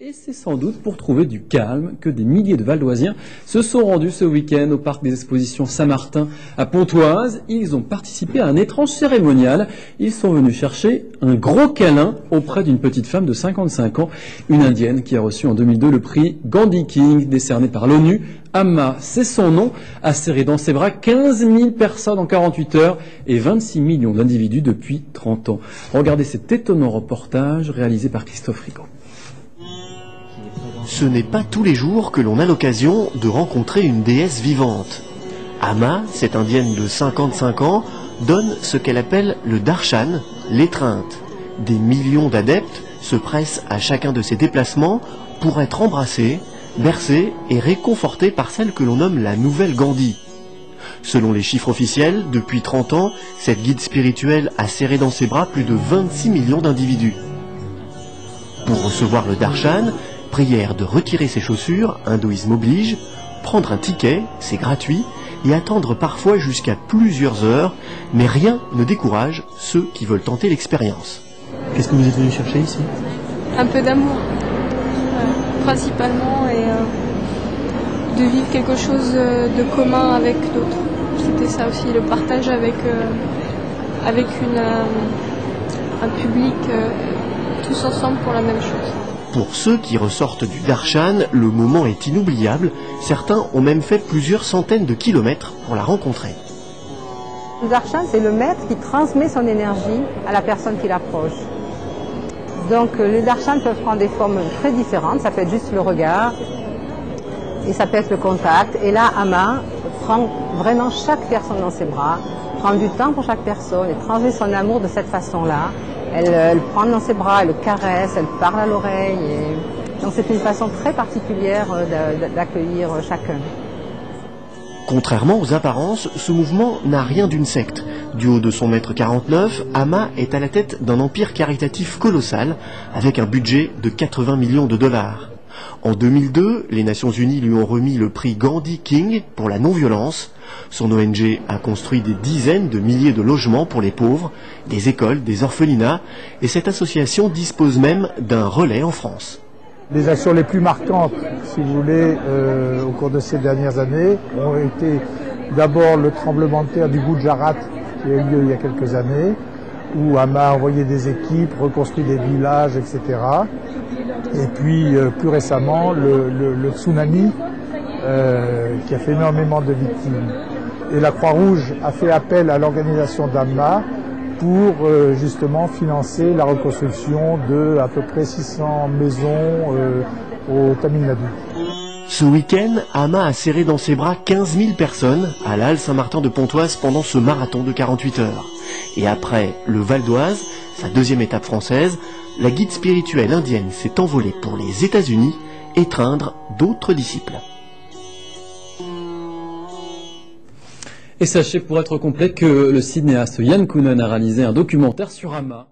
Et c'est sans doute pour trouver du calme que des milliers de Valdoisiens se sont rendus ce week-end au parc des expositions Saint-Martin à Pontoise. Ils ont participé à un étrange cérémonial. Ils sont venus chercher un gros câlin auprès d'une petite femme de 55 ans, une indienne qui a reçu en 2002 le prix Gandhi King décerné par l'ONU. Amma, c'est son nom, a serré dans ses bras 15 000 personnes en 48 heures et 26 millions d'individus depuis 30 ans. Regardez cet étonnant reportage réalisé par Christophe Rigaud. Ce n'est pas tous les jours que l'on a l'occasion de rencontrer une déesse vivante. Amma, cette indienne de 55 ans, donne ce qu'elle appelle le darshan, l'étreinte. Des millions d'adeptes se pressent à chacun de ses déplacements pour être embrassés, bercés et réconfortés par celle que l'on nomme la nouvelle Gandhi. Selon les chiffres officiels, depuis 30 ans, cette guide spirituelle a serré dans ses bras plus de 26 millions d'individus. Pour recevoir le darshan, prière de retirer ses chaussures, hindouisme oblige, prendre un ticket, c'est gratuit, et attendre parfois jusqu'à plusieurs heures, mais rien ne décourage ceux qui veulent tenter l'expérience. Qu'est-ce que vous êtes venu chercher ici? Un peu d'amour, principalement, et de vivre quelque chose de commun avec d'autres. C'était ça aussi, le partage avec un public, tous ensemble pour la même chose. Pour ceux qui ressortent du darshan, le moment est inoubliable. Certains ont même fait plusieurs centaines de kilomètres pour la rencontrer. Le darshan, c'est le maître qui transmet son énergie à la personne qui l'approche. Donc les darshans peuvent prendre des formes très différentes. Ça peut être juste le regard et ça peut être le contact. Et là, Amma prend vraiment chaque personne dans ses bras, prend du temps pour chaque personne et transmet son amour de cette façon-là. Elle prend dans ses bras, elle le caresse, elle parle à l'oreille. Donc c'est une façon très particulière d'accueillir chacun. Contrairement aux apparences, ce mouvement n'a rien d'une secte. Du haut de son mètre 49, Amma est à la tête d'un empire caritatif colossal avec un budget de 80 millions de dollars. En 2002, les Nations Unies lui ont remis le prix Gandhi King pour la non-violence. Son ONG a construit des dizaines de milliers de logements pour les pauvres, des écoles, des orphelinats, et cette association dispose même d'un relais en France. Les actions les plus marquantes, si vous voulez, au cours de ces dernières années, ont été d'abord le tremblement de terre du Gujarat qui a eu lieu il y a quelques années, où Amma a envoyé des équipes, reconstruit des villages, etc. Et puis, plus récemment, le tsunami qui a fait énormément de victimes. Et la Croix-Rouge a fait appel à l'organisation d'Amma pour justement financer la reconstruction de à peu près 600 maisons au Tamil Nadu. Ce week-end, Amma a serré dans ses bras 15 000 personnes à la halle Saint-Martin de Pontoise pendant ce marathon de 48 heures. Et après le Val d'Oise, sa deuxième étape française, la guide spirituelle indienne s'est envolée pour les États-Unis étreindre d'autres disciples. Et sachez pour être complet que le cinéaste Yann Kounen a réalisé un documentaire sur Amma.